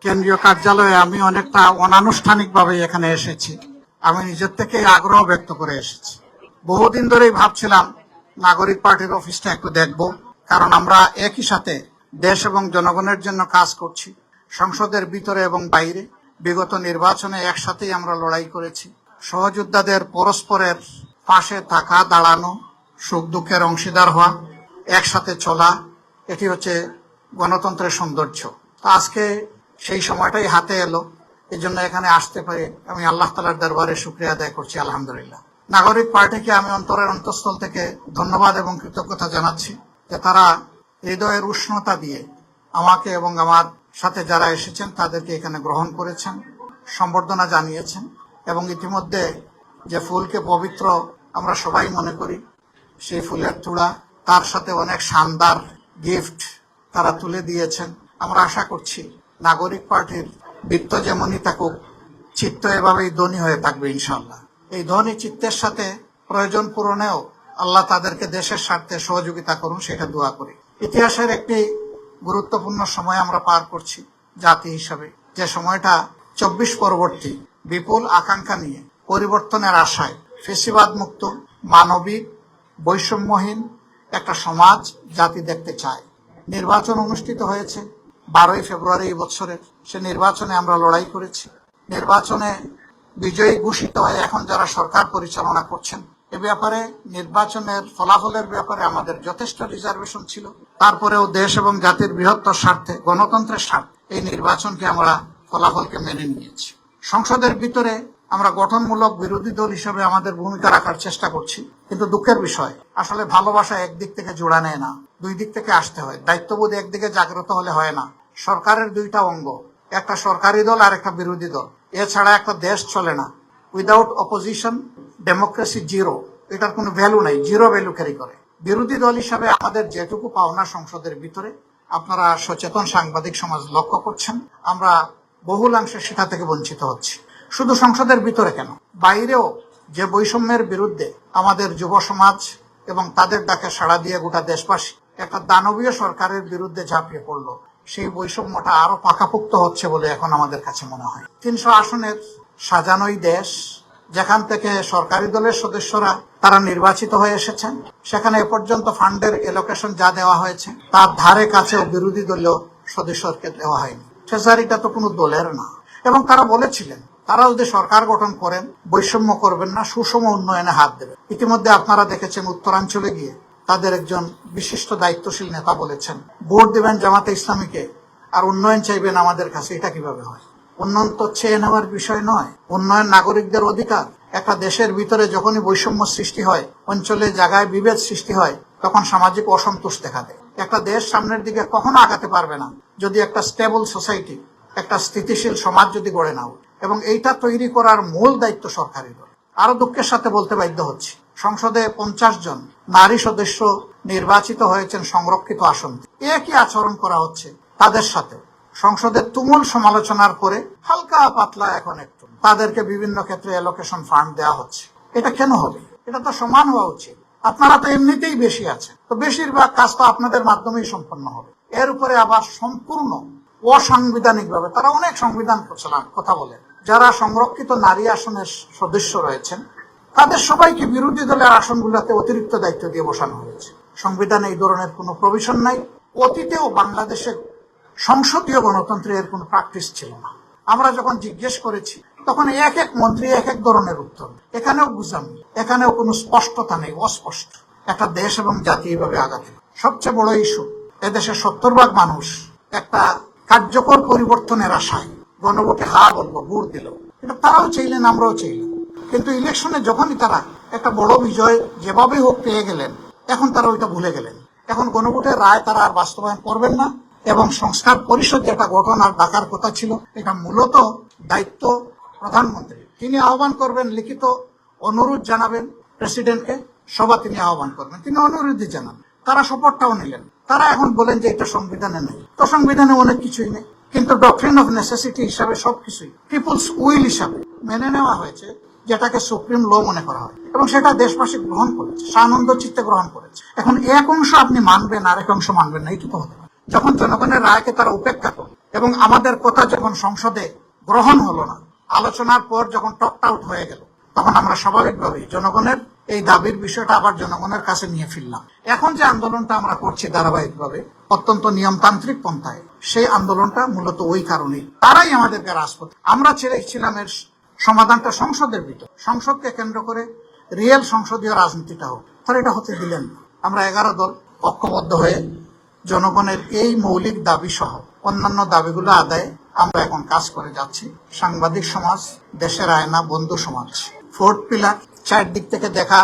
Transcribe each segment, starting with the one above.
কেন্দ্রীয় কার্যালয়ে আমি অনেকটা অনানুষ্ঠানিকভাবে এখানে এসেছি। আমি নিজের থেকে আগ্রহ ব্যক্ত করে এসেছি। বহুদিন ধরেই ভাবছিলাম নাগরিক পার্টির অফিসটা একটু দেখব, কারণ আমরা একই সাথে দেশ এবং জনগণের জন্য কাজ করছি, সংসদের ভিতরে এবং বাইরে। বিগত নির্বাচনে একসাথেই আমরা লড়াই করেছি। সহযোদ্ধাদের পরস্পরের পাশে থাকা, দাঁড়ানো, সুখ দুঃখের অংশীদার হওয়া, একসাথে চলা, এটি হচ্ছে গণতন্ত্রের সৌন্দর্য। তো আজকে সেই সময়টাই হাতে এলো, এই জন্য এখানে আসতে পারে আমি আল্লাহ তাআলার দরবারে শুকরিয়া আদায় করছি, আলহামদুলিল্লাহ। নাগরিক পার্টিকে আমি অন্তরের অন্তঃস্থল থেকে ধন্যবাদ এবং কৃতজ্ঞতা জানাচ্ছি যে তারা হৃদয়ের উষ্ণতা দিয়ে আমাকে এবং আমার সাথে যারা এসেছেন তাদেরকে এখানে গ্রহণ করেছেন, সম্বর্ধনা জানিয়েছেন এবং ইতিমধ্যে যে ফুলকে পবিত্র আমরা সবাই মনে করি, সেই ফুলের তুড়া, তার সাথে অনেক শানদার গিফট তারা তুলে দিয়েছেন। আমরা আশা করছি নাগরিক পার্টির বৃত্ত যেমনই থাকুক, চিত্ত এভাবেই ধনী হয়ে থাকবে ইনশাআল্লাহ। এই ধনী চিত্তের সাথে প্রয়োজন পূরণেও আল্লাহ তাদেরকে দেশের স্বার্থে সহযোগিতা করুন, সেটা দোয়া করি। ইতিহাসের একটি গুরুত্বপূর্ণ সময় আমরা পার করছি জাতি হিসাবে, যে সময়টা 24 পরবর্তী বিপুল আকাঙ্ক্ষা নিয়ে পরিবর্তনের আশায় ফেসিবাদ মুক্ত, মানবিক, বৈষম্যহীন একটা সমাজ জাতি দেখতে চায়। নির্বাচন অনুষ্ঠিত হয়েছে 12ই ফেব্রুয়ারি এই বছরের। সে নির্বাচনে আমরা লড়াই করেছি। নির্বাচনে বিজয়ী ঘোষিত হয়ে এখন যারা সরকার পরিচালনা করছেন, এ ব্যাপারে নির্বাচনের ফলাফলের ব্যাপারে আমাদের যথেষ্ট রিজার্ভেশন ছিল। তারপরেও দেশ এবং জাতির বৃহত্তর স্বার্থে, গণতন্ত্রের স্বার্থে এই নির্বাচনকে আমরা ফলাফলকে মেনে নিয়েছি। সংসদের ভিতরে আমরা গঠনমূলক বিরোধী দল হিসেবে আমাদের ভূমিকা রাখার চেষ্টা করছি, কিন্তু দুঃখের বিষয় আসলে ভালোবাসা একদিক থেকে জোড়া নেয় না, দুই দিক থেকে আসতে হয়। দায়িত্ববোধ একদিকে জাগ্রত হলে হয় না। সরকারের দুইটা অঙ্গ, একটা সরকারি দল আর একটা বিরোধী দল, এছাড়া একটা দেশ চলে না। উইদাউট অপোজিশন ডেমোক্রেসি জিরো, এটার কোনো ভ্যালু নাই, জিরো ভ্যালু ক্যারি করে। বিরোধী দল হিসাবে আমাদের যেটুকু পাওনা সংসদের ভিতরে, আপনারা সচেতন সাংবাদিক সমাজ লক্ষ্য করছেন, আমরা বহুলাংশে সেটা থেকে বঞ্চিত হচ্ছি। শুধু সংসদের ভিতরে কেন, বাইরেও যে বৈষম্যের বিরুদ্ধে আমাদের যুব সমাজ এবং তাদের ডাকে সাড়া দিয়ে গোটা দেশবাসী একটা দানবীয় সরকারের বিরুদ্ধে ঝাঁপিয়ে পড়লো, সেই বৈষম্যটা আরো পাকাপোক্ত হচ্ছে বলে এখন আমাদের কাছে মনে হয়। 300 আসনের সাজানোই দেশ, যেখান থেকে সরকারি দলের সদস্যরা তারা নির্বাচিত হয়ে এসেছেন, সেখানে এ পর্যন্ত ফান্ডের এলোকেশন যা দেওয়া হয়েছে তার ধারে কাছেও বিরোধী দলীয় সদস্যকে দেওয়া হয়নি। ট্রেজারিটা তো কোনো দলের না। এবং তারা বলেছিলেন তারা যদি সরকার গঠন করেন বৈষম্য করবেন না, সুষম উন্নয়নে হাত দেবেন। ইতিমধ্যে আপনারা দেখেছেন উত্তরাঞ্চলে গিয়ে তাদের একজন বিশিষ্ট দায়িত্বশীল নেতা বলেছেন, ভোট দেবেন জামাতে ইসলামীকে আর উন্নয়ন চাইবেন আমাদের কাছে। এটা কিভাবে হয়? উন্নয়ন তো চেয়ে নেওয়ার বিষয় নয়, উন্নয়ন নাগরিকদের অধিকার। একটা দেশের ভিতরে যখনই বৈষম্য সৃষ্টি হয়, অঞ্চলে জায়গায় বিভেদ সৃষ্টি হয়, তখন সামাজিক অসন্তোষ দেখা দেয়। একটা দেশ সামনের দিকে কখনো আগাতে পারবে না যদি একটা স্টেবল সোসাইটি, একটা স্থিতিশীল সমাজ যদি গড়ে নাও। এবং এইটা তৈরি করার মূল দায়িত্ব সরকারি দল। আরো দুঃখের সাথে বলতে বাধ্য হচ্ছি, সংসদে 50 জন নারী সদস্য নির্বাচিত হয়েছেন সংরক্ষিত আসন। একই আচরণ করা হচ্ছে তাদের সাথে। সংসদের তুমুল সমালোচনার পরে হালকা পাতলা এখন একটু তাদেরকে বিভিন্ন ক্ষেত্রে এলোকেশন ফান্ড দেওয়া হচ্ছে। এটা কেন হবে? এটা তো সমান হওয়া উচিত। আপনারা তো এমনিতেই বেশি আছেন, তো বেশিরভাগ কাজ তো আপনাদের মাধ্যমেই সম্পন্ন হবে। এর উপরে আবার সম্পূর্ণ অসাংবিধানিক ভাবে তারা অনেক সংবিধান কথা বলেন। যারা সংরক্ষিত নারী আসনের সদস্য রয়েছেন তাদের সবাইকে বিরোধী দলের আসনগুলোতে অতিরিক্ত দায়িত্ব দিয়ে বসানো হয়েছে। সংবিধানে এই ধরনের কোনো প্রভিশন নাই। অতীতেও বাংলাদেশের সংসদীয় গণতন্ত্রের কোনো প্র্যাকটিস ছিল না। আমরা যখন জিজ্ঞেস করেছি তখন এক এক মন্ত্রী এক এক ধরনের উত্তর। এখানেও বুঝলাম, এখানেও কোনো স্পষ্টতা নেই, অস্পষ্ট। একটা দেশ এবং জাতি এইভাবে আগাতে। সবচেয়ে বড় ইস্যু, এদেশের 70% মানুষ একটা কার্যকর পরিবর্তনের আশায় গণভোটে হা বলবো, ভোট দিল। এটা তারাও চাইলেন, আমরাও চাইলাম। কিন্তু ইলেকশনে যখনই তারা একটা বড় বিজয় যেভাবেই হোক পেয়ে গেলেন, এখন তারা ওইটা ভুলে গেলেন। এখন গণভোটের রায় তারা আর বাস্তবায়ন করবেন না। এবং সংস্কার পরিষদ যেটা গঠন আর ডাকার কথা ছিল, এটা মূলত দায়িত্ব প্রধানমন্ত্রী। তিনি আহ্বান করবেন, লিখিত অনুরোধ জানাবেন প্রেসিডেন্টকে, সভা তিনি আহ্বান করবেন, তিনি অনুরোধই জানান। তারা শপথটাও নিলেন। তারা এখন বলেন যে এটা সংবিধানে নেই। তো সংবিধানে অনেক কিছুই নেই, কিন্তু ডক্ট্রিন অফ নেসেসিটি হিসাবে সবকিছুই পিপুলস উইল হিসাবে মেনে নেওয়া হয়েছে, যেটাকে সুপ্রিম ল মনে করা হয়। এবং সেটা দেশবাসী গ্রহণ করেছে, সানন্দ চিত্তে গ্রহণ করেছে। এখন এক অংশ আপনি মানবেন, আরেক অংশ মানবেন না, এইটুকু হতে পারে। যখন জনগণের রায়কে তারা উপেক্ষা করে এবং আমাদের কথা যখন সংসদে গ্রহণ হলো না, আলোচনার পর যখন টকড আউট হয়ে গেল, তখন আমরা স্বাভাবিকভাবেই জনগণের এই দাবির বিষয়টা আবার জনগণের কাছে নিয়ে ফিরলাম। এখন যে আন্দোলনটা আমরা করছি ধারাবাহিকভাবে অত্যন্ত নিয়মতান্ত্রিক পন্থায়, সেই আন্দোলনটা মূলত ওই কারণেই, তারাই আমাদেরকে রাজপথে, আমরা ছেড়েছিলাম এর সমাধানটা সংসদের ভিতর, সংসদকে কেন্দ্র করে রিয়েল সংসদীয় রাজনীতিটা হোক, তাহলে এটা হতে দিলেন না। আমরা 11 দল ঐক্যবদ্ধ হয়ে জনগণের এই মৌলিক দাবি সহ অন্যান্য দাবিগুলো আদায়ে আমরা এখন কাজ করে যাচ্ছি। সাংবাদিক সমাজ, দেশের আয়না, বন্ধু সমাজ, ফোর্থ পিলার, চারদিক থেকে দেখা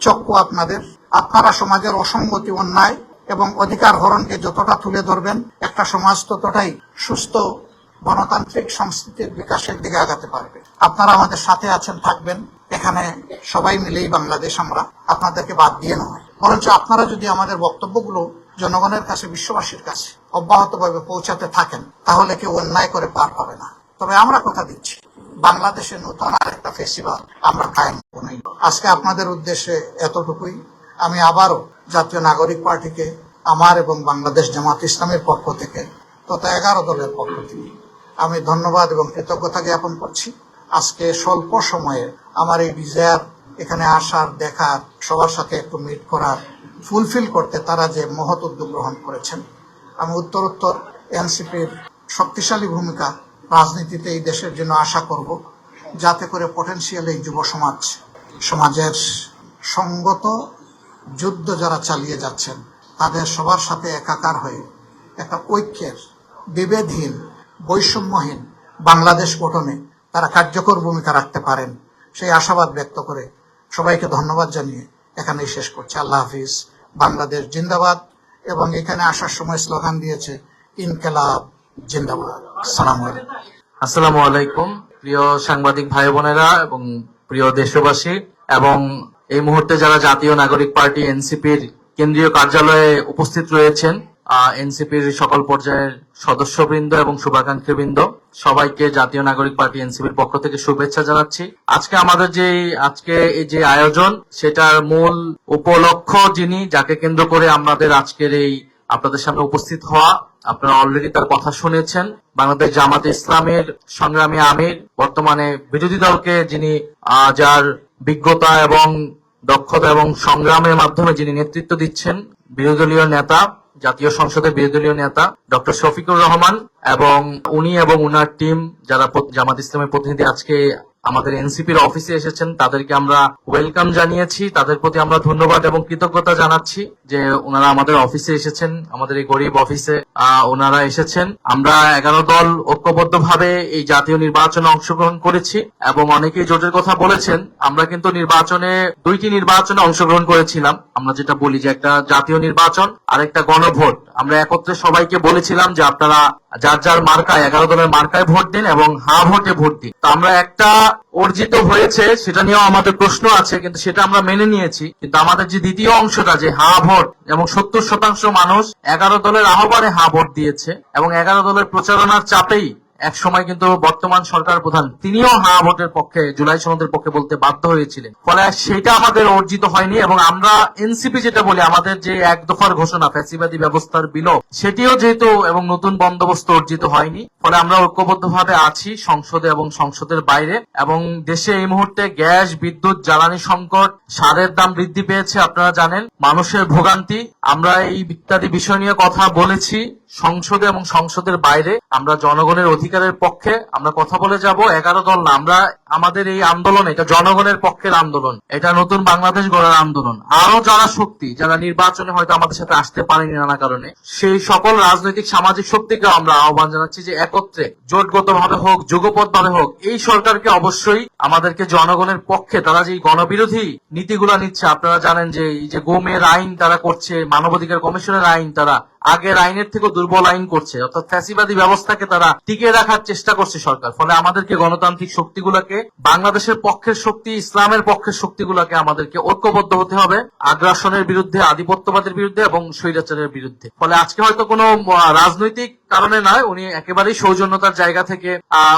চক্ষু আপনাদের, আপনারা সমাজের অসঙ্গতি, অন্যায় এবং অধিকার হরণকে যতটা তুলে ধরবেন, একটা সমাজ ততটাই সুস্থ গণতান্ত্রিক সংস্কৃতির বিকাশের দিকে আগাতে পারবে। আপনারা আমাদের সাথে আছেন, থাকবেন। এখানে সবাই মিলেই বাংলাদেশ, আমরা আপনাদেরকে বাদ দিয়ে নয়, বরঞ্চ আপনারা যদি আমাদের বক্তব্যগুলো জনগণের কাছে, বিশ্ববাসীর কাছে অব্যাহতভাবে পৌঁছাতে থাকেন, তাহলে কেউ অন্যায় করে পার পাবে না। তবে আমরা কথা দিচ্ছি, বাংলাদেশে নতুন আর একটা ফেস্টিভাল আমরা কায়েম করব না। আজকে আপনাদের উদ্দেশ্যে এতটুকুই। আমি আবারও জাতীয় নাগরিক পার্টিকে আমার এবং বাংলাদেশ জামাত ইসলামের পক্ষ থেকে তথা 11 দলের পক্ষ থেকে আমি ধন্যবাদ এবং কৃতজ্ঞতা জ্ঞাপন করছি। আজকে স্বল্প সময়ে আমার এই ডিজায়ার, এখানে আসার, দেখার, সবার সাথে একটু মিট করার, ফুলফিল করতে তারা যে মহৎ উদ্যোগ গ্রহণ করেছেন, আমি উত্তরোত্তর এনসিপির শক্তিশালী ভূমিকা রাজনীতিতে এই দেশের জন্য আশা করব, যাতে করে পটেনশিয়াল এই যুব সমাজের সঙ্গত যুদ্ধ যারা চালিয়ে যাচ্ছেন, তাদের সবার সাথে একাকার হয়ে একটা ঐক্যের, বিভেদহীন, বৈষম্যহীন বাংলাদেশ গঠনে তারা কার্যকর ভূমিকা রাখতে পারেন, সেই আশাবাদ ব্যক্ত করে সবাইকে ধন্যবাদ জানিয়ে এখানেই শেষ করছি। আল্লাহ হাফিজ, বাংলাদেশ জিন্দাবাদ। এবং এখানে আসার সময় স্লোগান দিয়েছে ইনকিলাব জিন্দাবাদ। আসসালামু আলাইকুম প্রিয় সাংবাদিক ভাই বোনেরা এবং প্রিয় দেশবাসী, এবং এই মুহূর্তে যারা জাতীয় নাগরিক পার্টি এনসিপির কেন্দ্রীয় কার্যালয়ে উপস্থিত রয়েছেন, এনসিপির সকল পর্যায়ের সদস্যবৃন্দ এবং শুভাকাঙ্ক্ষীবৃন্দ, সবাইকে জাতীয় নাগরিক পার্টি এনসিপির পক্ষ থেকে শুভেচ্ছা জানাচ্ছি। আজকে আমাদের এই যে আয়োজন, সেটার মূল উপলক্ষ্য যিনি, যাকে কেন্দ্র করে আমাদের আজকের এই আপনাদের সামনে উপস্থিত হওয়া, আপনারা অলরেডি তার কথা শুনেছেন। বাংলাদেশ জামাতে ইসলামের সংগ্রামী আমির, বর্তমানে বিরোধী দলকে যিনি যার বিজ্ঞতা এবং দক্ষতা এবং সংগ্রামের মাধ্যমে যিনি নেতৃত্ব দিচ্ছেন, বিরোধী দলীয় নেতা, জাতীয় সংসদের বিরোধী দলীয় নেতা ডক্টর শফিকুর রহমান, এবং উনি এবং উনার টিম যারা জামাত ইসলামের প্রতিনিধি আজকে আমাদের এনসিপির অফিসে এসেছেন, তাদেরকে আমরা ওয়েলকাম জানিয়েছি। তাদের প্রতি আমরা ধন্যবাদ এবং কৃতজ্ঞতা জানাচ্ছি যে ওনারা আমাদের অফিসে এসেছেন, আমাদের এই গরিব অফিসে ওনারা এসেছেন। আমরা 11 দল ঐক্যবদ্ধভাবে এই জাতীয় নির্বাচনে অংশগ্রহণ করেছি এবং অনেকেই জোটের কথা বলেছেন। আমরা কিন্তু দুইটি নির্বাচনে অংশগ্রহণ করেছিলাম। আমরা যেটা বলি যে একটা জাতীয় নির্বাচন আর একটা গণভোট। আমরা একত্রে সবাইকে বলেছিলাম যে আপনারা যার যার মার্কায়, 11 দলের মার্কায় ভোট দিন এবং হা ভোটে ভোট দিন। তো আমরা একটা অর্জিত হয়েছে, সেটা নিয়েও আমাদের প্রশ্ন আছে, কিন্তু সেটা আমরা মেনে নিয়েছি। কিন্তু আমাদের যে দ্বিতীয় অংশটা, যে হা ভোট, এবং 70% মানুষ 11 দলের আহ্বানে হা ভোট দিয়েছে এবং 11 দলের প্রচারণার চাপেই এক সময় কিন্তু বর্তমান সরকার প্রধান তিনিও হা ভোটের পক্ষে, জুলাই সনদের পক্ষে বলতে বাধ্য হয়েছিলেন। ফলে সেটা আমাদের অর্জিত হয়নি এবং আমরা এনসিপি যেটা বলি, আমাদের যে এক দফার ঘোষণা ফ্যাসিবাদী ব্যবস্থার বিলোপ, সেটিও যেহেতু এবং নতুন বন্দোবস্ত অর্জিত হয়নি। ফলে আমরা ঐক্যবদ্ধভাবে আছি সংসদে এবং সংসদের বাইরে। এবং দেশে এই মুহূর্তে গ্যাস, বিদ্যুৎ, জ্বালানি সংকট, সারের দাম বৃদ্ধি পেয়েছে, আপনারা জানেন, মানুষের ভোগান্তি। আমরা এই ইত্যাদি বিষয় নিয়ে কথা বলেছি সংসদে এবং সংসদের বাইরে। আমরা জনগণের অধিকারের পক্ষে আমরা কথা বলে যাব। 11 দল না, আমরা আমাদের এই আন্দোলন, এটা জনগণের পক্ষের আন্দোলন, এটা নতুন বাংলাদেশ গড়ার আন্দোলন। আরো যারা শক্তি, যারা নির্বাচনে হয়তো আমাদের সাথে আসতে পারেনি নানা কারণে, সেই সকল রাজনৈতিক সামাজিক শক্তিকে আমরা আহ্বান জানাচ্ছি যে একত্রে, জোটগতভাবে হোক, যুগপথভাবে হোক, এই সরকারকে অবশ্যই আমাদেরকে জনগণের পক্ষে, তারা যে গণবিরোধী নীতিগুলা নিচ্ছে, আপনারা জানেন যে এই যে গোমের আইন তারা করছে, মানবাধিকার কমিশনের আইন, তারা আগের আইনের থেকে দুর্বল আইন করছে, অর্থাৎ ফ্যাসিবাদী ব্যবস্থাকে তারা টিকিয়ে রাখার চেষ্টা করছে সরকার। ফলে আমাদেরকে গণতান্ত্রিক শক্তিগুলোকে, বাংলাদেশের পক্ষের শক্তি, ইসলামের পক্ষের শক্তিগুলোকে আমাদেরকে ঐক্যবদ্ধ হতে হবে আগ্রাসনের বিরুদ্ধে, আধিপত্যবাদের বিরুদ্ধে এবং স্বৈরাচারের বিরুদ্ধে। ফলে আজকে হয়তো কোনো রাজনৈতিক কারণে নয়, উনি একেবারেই সৌজন্যতার জায়গা থেকে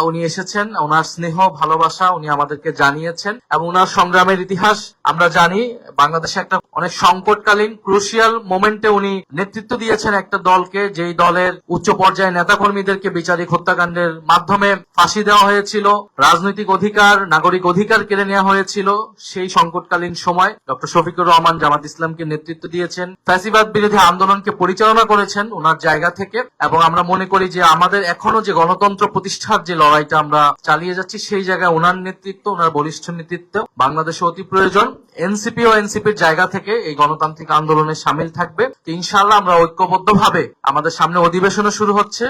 উনি এসেছেন, ওনার স্নেহ ভালোবাসা উনি আমাদেরকে জানিয়েছেন এবং ওনার সংগ্রামের ইতিহাস আমরা জানি। বাংলাদেশে একটা অনেক সংকটকালীন ক্রুশিয়াল মোমেন্টে উনি নেতৃত্ব দিয়েছেন চাচ্ছেন একটা দলকে, যেই দলের উচ্চ পর্যায়ে নেতাকর্মীদেরকে বিচারিক হত্যাকাণ্ডের মাধ্যমে ফাঁসি দেওয়া হয়েছিল, রাজনৈতিক অধিকার, নাগরিক অধিকার কেড়ে নেওয়া হয়েছিল। সেই সংকটকালীন সময় ডক্টর শফিকুর রহমান জামাত ইসলামকে নেতৃত্ব দিয়েছেন, ফ্যাসিবাদ বিরোধী আন্দোলনকে পরিচালনা করেছেন ওনার জায়গা থেকে। এবং আমরা মনে করি যে আমাদের এখনো যে গণতন্ত্র প্রতিষ্ঠার যে লড়াইটা আমরা চালিয়ে যাচ্ছি, সেই জায়গায় ওনার নেতৃত্ব, ওনার বলিষ্ঠ নেতৃত্ব বাংলাদেশে অতি প্রয়োজন। এনসিপি ও এনসিপির জায়গা থেকে এই গণতান্ত্রিক আন্দোলনে সামিল থাকবে। তো ইনশাআল্লাহ আমরা ঐক্যবদ্ধভাবে, আমাদের সামনে অধিবেশনও শুরু হচ্ছে,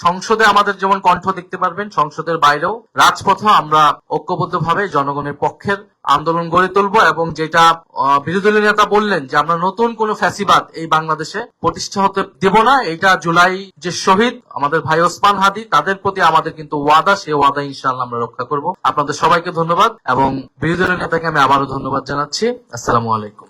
সংসদে আমাদের যেমন কণ্ঠ দেখতে পারবেন, সংসদের বাইরেও রাজপথে আমরা ঐক্যবদ্ধভাবে জনগণের পক্ষের আন্দোলন গড়ে তুলবো। এবং যেটা বিরোধী দলীয় নেতা বললেন যে আমরা নতুন কোন ফ্যাসিবাদ এই বাংলাদেশে প্রতিষ্ঠা হতে দেব না, এটা জুলাই যে শহীদ আমাদের ভাই ওসমান হাদি, তাদের প্রতি আমাদের কিন্তু ওয়াদা, সেই ওয়াদা ইনশাআল্লাহ আমরা রক্ষা করব। আপনাদের সবাইকে ধন্যবাদ এবং বিরোধী দলীয় নেতাকে আমি আবারও ধন্যবাদ জানাচ্ছি। আসসালামু আলাইকুম।